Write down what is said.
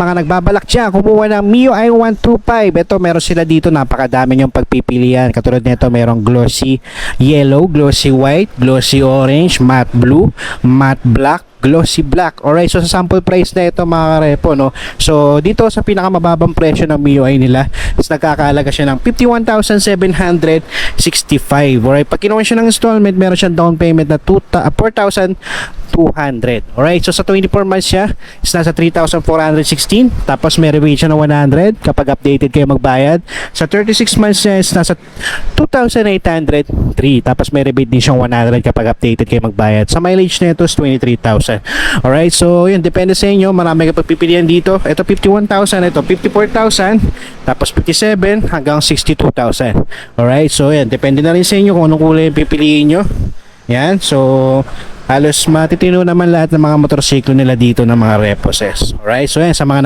Mga nagbabalak dyan, kumuha ng Mio i125. Ito, meron sila dito, napakadami yung pagpipilian. Katulad nito, merong glossy yellow, glossy white, glossy orange, matte blue, matte black, glossy black. Alright, so sa sample price na ito mga karepo, no? So dito sa pinakamababang presyo ng MIUI nila is nagkakahalaga siya ng 51,765. Alright, pag kinuha siya ng installment, meron siyang down payment na 4,200. Alright, so sa 24 months siya is nasa 3,416. Tapos may rebate siya ng 100 kapag updated kayo magbayad. Sa 36 months siya is nasa 2,803. Tapos may rebate din siyang 100 kapag updated kayo magbayad. Sa mileage na ito is 23,000. Alright, so yun, depende sa inyo. Marami kayo pagpipilian dito. Ito 51,000, ito 54,000, tapos 57 hanggang 62,000. Alright, so yan, depende na rin sa inyo kung anong kulay yung pipiliin nyo. Yan, so halos matitino naman lahat ng mga motorsiklo nila dito ng mga reposes. Alright, so yan, sa mga